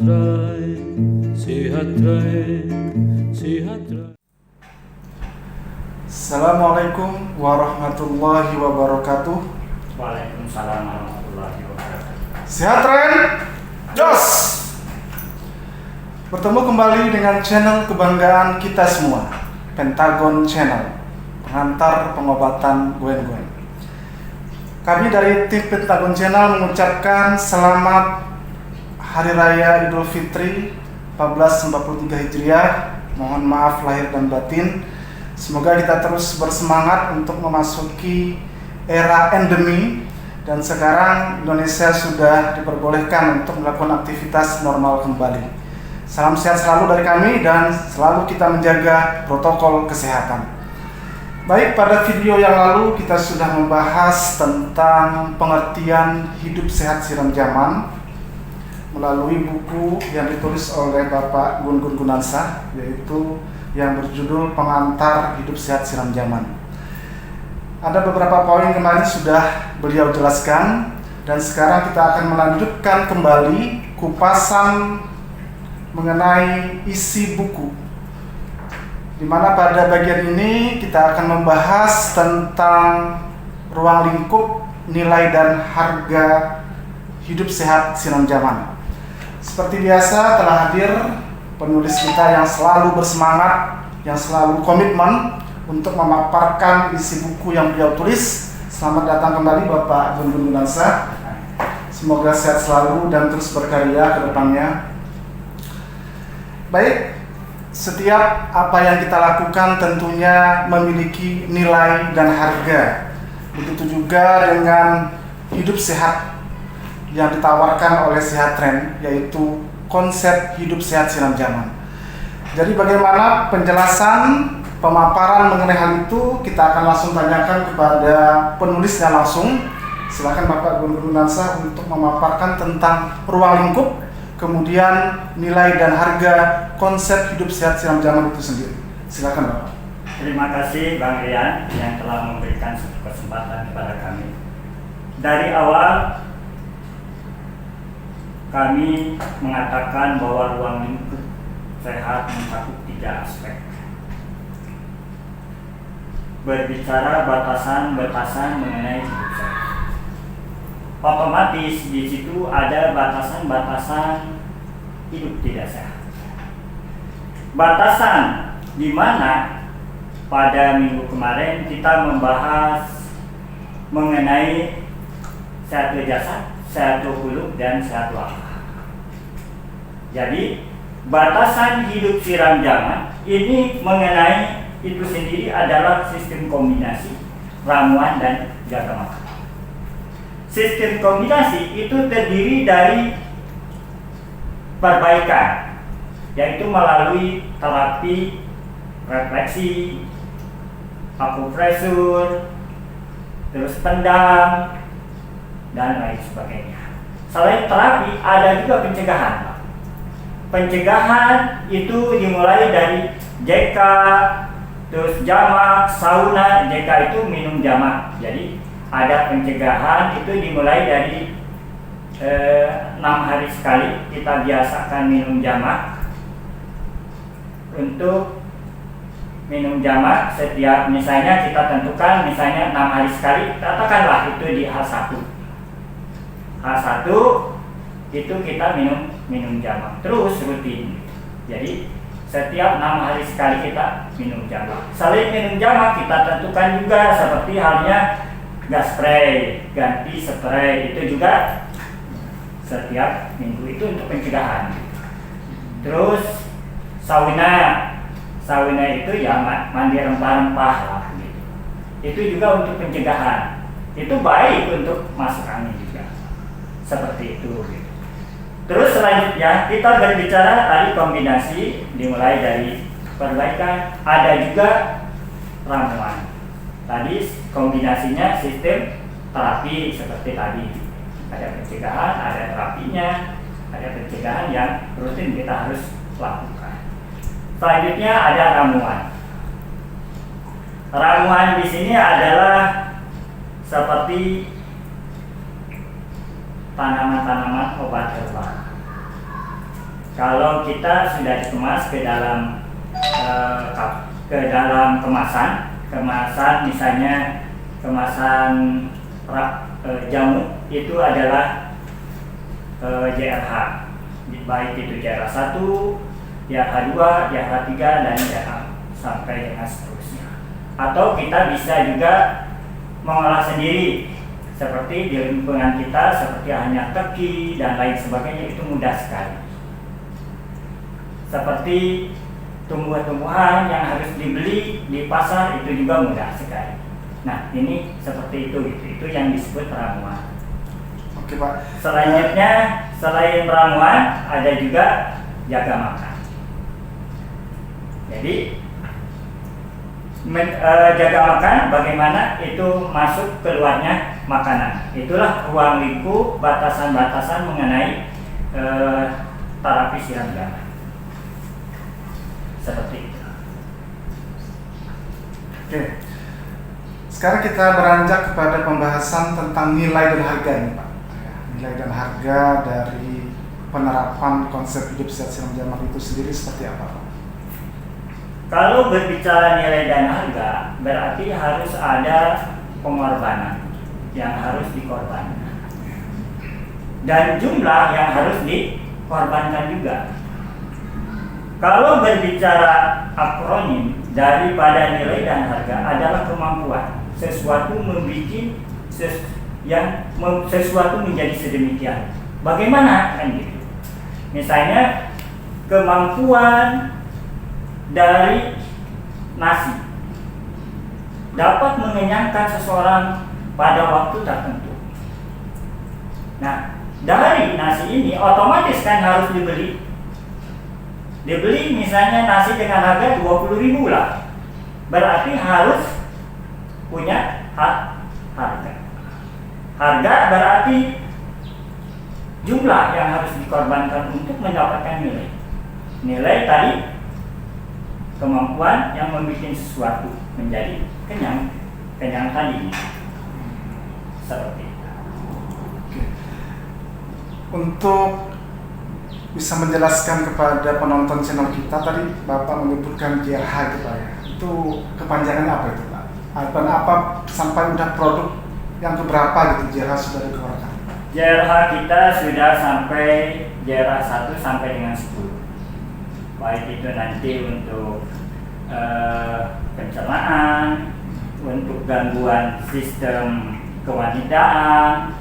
Sejahtera, sejahtera, sejahtera. Assalamualaikum warahmatullahi wabarakatuh. Waalaikumsalam warahmatullahi wabarakatuh. Sehat Ren? Jos! Bertemu kembali dengan channel kebanggaan kita semua, Pentagon Channel, pengantar pengobatan Gwen-Gwen. Kami dari tim Pentagon Channel mengucapkan selamat Hari Raya Idul Fitri 1443 Hijriah. Mohon maaf lahir dan batin. Semoga kita terus bersemangat untuk memasuki era endemi, dan sekarang Indonesia sudah diperbolehkan untuk melakukan aktivitas normal kembali. Salam sehat selalu dari kami dan selalu kita menjaga protokol kesehatan. Baik, pada video yang lalu kita sudah membahas tentang pengertian hidup sehat siram zaman melalui buku yang ditulis oleh Bapak Gun-Gun Gunansah, yaitu yang berjudul Pengantar Hidup Sehat Siram Zaman. Ada beberapa poin kemarin sudah beliau jelaskan, dan sekarang kita akan melanjutkan kembali kupasan mengenai isi buku, di mana pada bagian ini kita akan membahas tentang ruang lingkup nilai dan harga hidup sehat siram zaman. Seperti biasa telah hadir penulis kita yang selalu bersemangat, yang selalu komitmen untuk memaparkan isi buku yang beliau tulis. Selamat datang kembali Bapak Gun-Gun Gunansah. Semoga sehat selalu dan terus berkarya ke depannya. Baik, setiap apa yang kita lakukan tentunya memiliki nilai dan harga. Begitu juga dengan hidup sehat yang ditawarkan oleh Sehat Tren, yaitu konsep hidup sehat siram zaman. Jadi bagaimana penjelasan pemaparan mengenai hal itu, kita akan langsung tanyakan kepada penulisnya langsung. Silakan Bapak Gun-Gun Gunansah untuk memaparkan tentang ruang lingkup, kemudian nilai dan harga konsep hidup sehat siram zaman itu sendiri. Silakan Bapak. Terima kasih Bang Rian yang telah memberikan kesempatan kepada kami. Dari awal kami mengatakan bahwa ruang lingkup sehat mencakup 3 aspek. Berbicara batasan-batasan mengenai hidup sehat. Otomatis di situ ada batasan-batasan hidup tidak sehat. Batasan di mana pada minggu kemarin kita membahas mengenai sehat jasad, sehat kulit, dan sehat wakil. Jadi batasan hidup siram zaman ini mengenai itu sendiri adalah sistem kombinasi ramuan dan jaga makan. Sistem kombinasi itu terdiri dari perbaikan, yaitu melalui terapi refleksi, akupresur, terus pendam, dan lain sebagainya. Selain terapi, ada juga pencegahan. Pencegahan itu dimulai dari JK, terus jamak, sauna. JK itu minum jamak. Jadi ada pencegahan itu dimulai dari 6 hari sekali kita biasakan minum jamak. Untuk minum jamak setiap, misalnya kita tentukan misalnya 6 hari sekali, katakanlah itu di H1. H1 itu kita minum jamak terus rutin. Jadi setiap 6 hari sekali kita minum jamak. Selain minum jamak, kita tentukan juga seperti halnya gas spray, ganti spray, itu juga setiap minggu, itu untuk pencegahan. Terus sauna itu ya mandi rempah-rempah lah gitu. Itu juga untuk pencegahan. Itu baik untuk masuk angin juga. Seperti itu gitu. Terus selanjutnya kita berbicara tadi kombinasi, dimulai dari perbaikan, ada juga ramuan. Tadi kombinasinya sistem terapi seperti tadi. Ada pencegahan, ada terapinya, ada pencegahan yang rutin kita harus lakukan. Selanjutnya ada ramuan. Ramuan di sini adalah seperti tanaman-tanaman obat herbal. Kalau kita sudah dikemas ke dalam kemasan misalnya kemasan jamu, itu adalah JRH, baik itu JRH 1, JRH 2, JRH 3, dan JRH sampai dengan seterusnya. Atau kita bisa juga mengolah sendiri seperti di lingkungan kita, seperti hanya teki dan lain sebagainya, itu mudah sekali. Seperti tumbuhan-tumbuhan yang harus dibeli di pasar, itu juga mudah sekali. Nah, ini seperti itu yang disebut ramuan. Oke Pak. Selanjutnya, selain ramuan, ada juga jaga makan. Jadi jaga makan, bagaimana itu masuk keluarnya makanan. Itulah ruang lingkup, batasan-batasan mengenai terapi siram jangan. Seperti itu. Oke. Sekarang kita beranjak kepada pembahasan tentang nilai dan harga ini Pak. Nilai dan harga dari penerapan konsep hidup sehat siram jamak itu sendiri seperti apa Pak? Kalau berbicara nilai dan harga, berarti harus ada pengorbanan yang harus dikorbankan dan jumlah yang harus dikorbankan juga. Kalau berbicara akronim daripada nilai dan harga adalah kemampuan sesuatu sesuatu menjadi sedemikian. Bagaimana kan gitu? Misalnya kemampuan dari nasi dapat mengenyangkan seseorang pada waktu tertentu. Nah, dari nasi ini otomatis kan harus dibeli misalnya nasi dengan harga 20.000 lah, berarti harus punya harga berarti jumlah yang harus dikorbankan untuk mendapatkan nilai tadi, kemampuan yang membuat sesuatu menjadi kenyang tadi, seperti itu. Untuk bisa menjelaskan kepada penonton channel kita, tadi Bapak menyebutkan JRH gitu Pak ya. Itu kepanjangannya apa itu Pak? Dan apa sampai udah produk yang keberapa gitu JRH sudah dikeluarkan? JRH kita sudah sampai JRH 1 sampai dengan 10. Baik itu nanti untuk pencernaan, untuk gangguan sistem kewanitaan,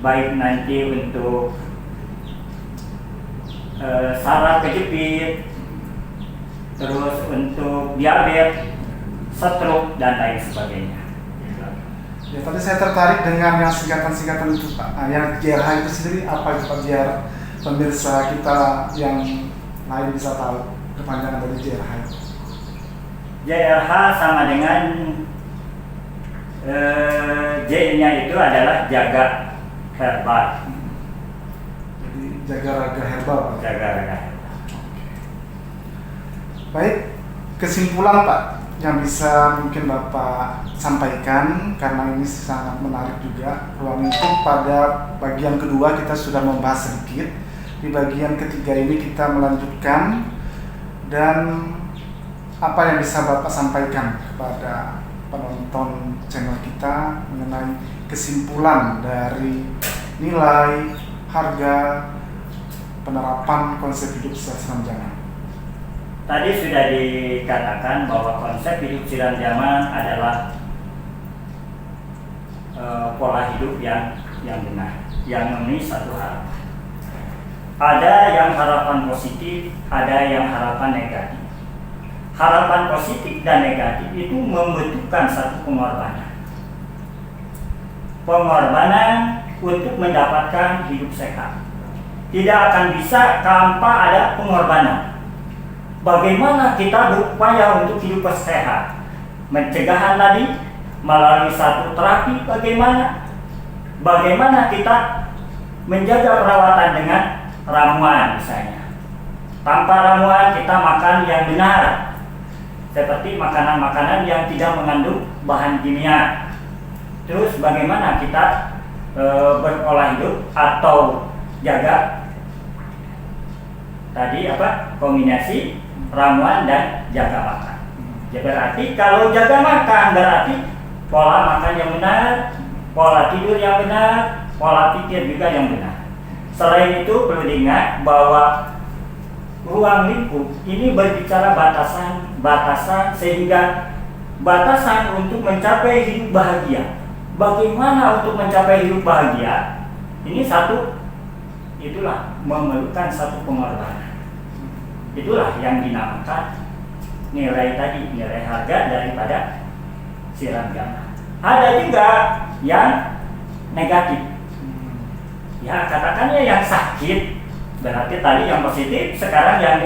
baik nanti untuk saraf kejepit, terus untuk diabetes, stroke, dan lain sebagainya. Ya, tadi saya tertarik dengan yang singkatan-singkatan itu Pak. Nah, yang JRH itu sendiri apa itu Pak, biar pemirsa kita yang lain bisa tahu kepanjangan dari JRH itu. JRH sama dengan J-nya itu adalah jaga herbal. Jadi jaga raga herbal Pak. Jaga raga herbal. Baik, kesimpulan Pak yang bisa mungkin Bapak sampaikan, karena ini sangat menarik juga. Ruang lingkup pada bagian kedua kita sudah membahas sedikit. Di bagian ketiga ini kita melanjutkan, dan apa yang bisa Bapak sampaikan kepada penonton channel kita mengenai kesimpulan dari nilai, harga, penerapan konsep hidup sehat siram jangan. Tadi sudah dikatakan bahwa konsep hidup siram jangan adalah pola hidup yang benar, yang memenuhi satu harapan. Ada yang harapan positif, ada yang harapan negatif. Harapan positif dan negatif itu membutuhkan satu pengorbanan. Pengorbanan untuk mendapatkan hidup sehat. Tidak akan bisa tanpa ada pengorbanan. Bagaimana kita berupaya untuk hidup sehat? Pencegahan tadi melalui satu terapi, bagaimana kita menjaga perawatan dengan ramuan misalnya. Tanpa ramuan kita makan yang benar, seperti makanan-makanan yang tidak mengandung bahan kimia. Terus bagaimana kita berolah hidup atau jaga tadi apa? Kombinasi ramuan dan jaga makan. Ya berarti kalau jaga makan berarti pola makan yang benar, pola tidur yang benar, pola pikir juga yang benar. Selain itu perlu diingat bahwa ruang lingkup ini berbicara batasan sehingga batasan untuk mencapai hidup bahagia. Bagaimana untuk mencapai hidup bahagia? Ini itulah memerlukan satu pengorbanan. Itulah yang dinamakan nilai harga daripada siram jamaah. Ada juga yang negatif. Ya, katakannya yang sakit, berarti tadi yang positif, sekarang yang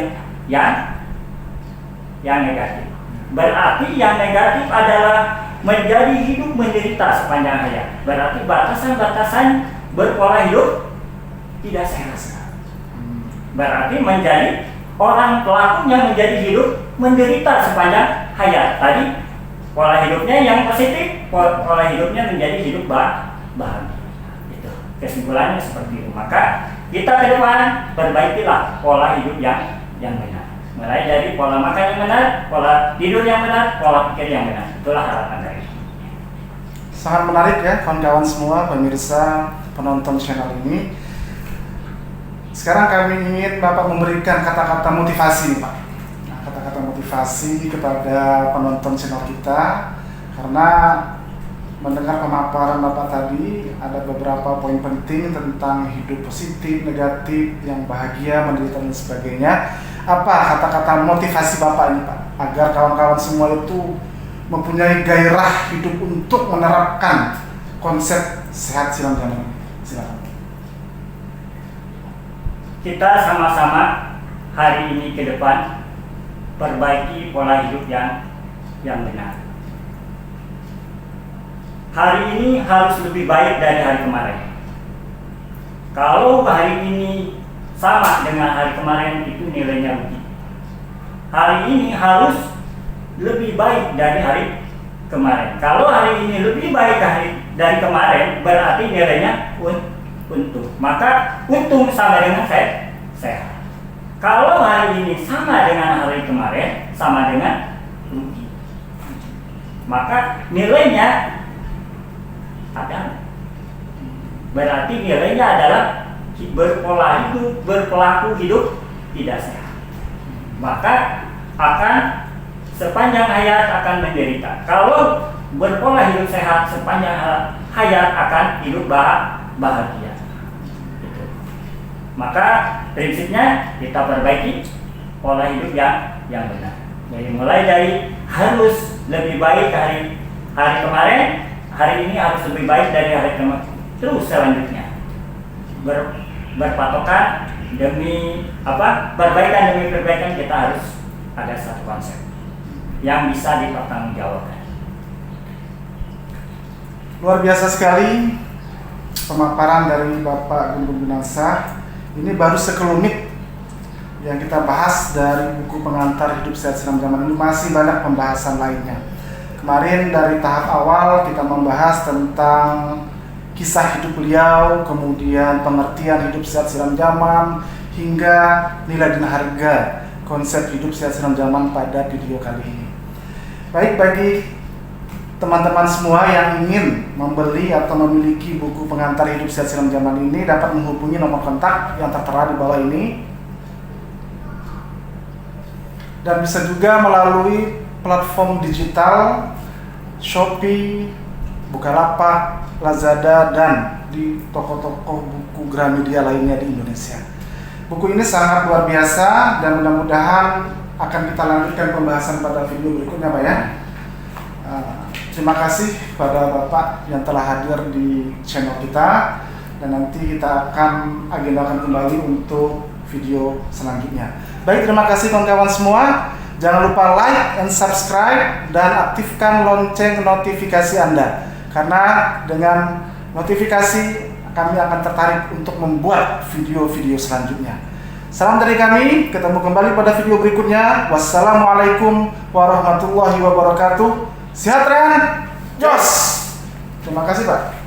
negatif. Berarti yang negatif adalah menjadi hidup menderita sepanjang hayat. Berarti batasan-batasan berpola hidup tidak sehat. Berarti menjadi orang pelakunya menjadi hidup menderita sepanjang hayat. Tadi pola hidupnya yang positif, pola hidupnya menjadi hidup bahagia. Itu kesimpulannya seperti itu. Maka kita ke depan perbaikilah pola hidup yang benar. Mulai dari pola makan yang benar, pola tidur yang benar, pola pikir yang benar. Itulah harapan dari ini. Sangat menarik ya kawan-kawan semua, pemirsa penonton channel ini. Sekarang kami ingin Bapak memberikan kata-kata motivasi, Pak. Nah, kata-kata motivasi kepada penonton channel kita, karena mendengar pemaparan Bapak tadi ada beberapa poin penting tentang hidup positif, negatif, yang bahagia, menderita dan sebagainya. Apa kata-kata motivasi Bapak ini, Pak, agar kawan-kawan semua itu mempunyai gairah hidup untuk menerapkan konsep sehat siram jamaah? Silakan. Kita sama-sama hari ini ke depan perbaiki pola hidup yang benar. Hari ini harus lebih baik dari hari kemarin. Kalau hari ini sama dengan hari kemarin, itu nilainya rugi. Hari ini harus lebih baik dari hari kemarin. Kalau hari ini lebih baik dari kemarin, berarti nilainya untung. Maka untung sama dengan sehat. Kalau hari ini sama dengan hari kemarin, sama dengan rugi. Maka nilainya ada. Berarti nilainya adalah berpola hidup, berpelaku hidup tidak sehat. Maka akan sepanjang hayat akan menderita. Kalau berpola hidup sehat, sepanjang hayat akan hidup bahagia. Gitu. Maka prinsipnya kita perbaiki pola hidup yang benar. Jadi mulai dari harus lebih baik hari kemarin, hari ini harus lebih baik dari hari kemarin. Terus selanjutnya berpatokan demi perbaikan demi perbaikan, kita harus ada satu konsep yang bisa dipertanggungjawabkan. Luar biasa sekali pemaparan dari Bapak Gun Gun Gunarsah. Ini baru sekelumit yang kita bahas dari buku pengantar hidup sehat siram jamaah. Ini masih banyak pembahasan lainnya. Kemarin dari tahap awal kita membahas tentang kisah hidup beliau, kemudian pengertian hidup sehat siram jamaah, hingga nilai dan harga konsep hidup sehat siram jamaah pada video kali ini. Baik, bagi teman-teman semua yang ingin membeli atau memiliki buku pengantar hidup sehat siram jamaah ini, dapat menghubungi nomor kontak yang tertera di bawah ini, dan bisa juga melalui platform digital Shopee, Bukalapak, Lazada, dan di toko-toko buku Gramedia lainnya di Indonesia. Buku ini sangat luar biasa dan mudah-mudahan akan kita lanjutkan pembahasan pada video berikutnya, Pak ya. Terima kasih pada Bapak yang telah hadir di channel kita, dan nanti kita akan agendakan kembali untuk video selanjutnya. Baik, terima kasih kawan-kawan semua. Jangan lupa like and subscribe dan aktifkan lonceng notifikasi Anda, karena dengan notifikasi kami akan tertarik untuk membuat video-video selanjutnya. Salam dari kami, ketemu kembali pada video berikutnya. Wassalamualaikum warahmatullahi wabarakatuh. Sehat Ren, Jos. Terima kasih Pak.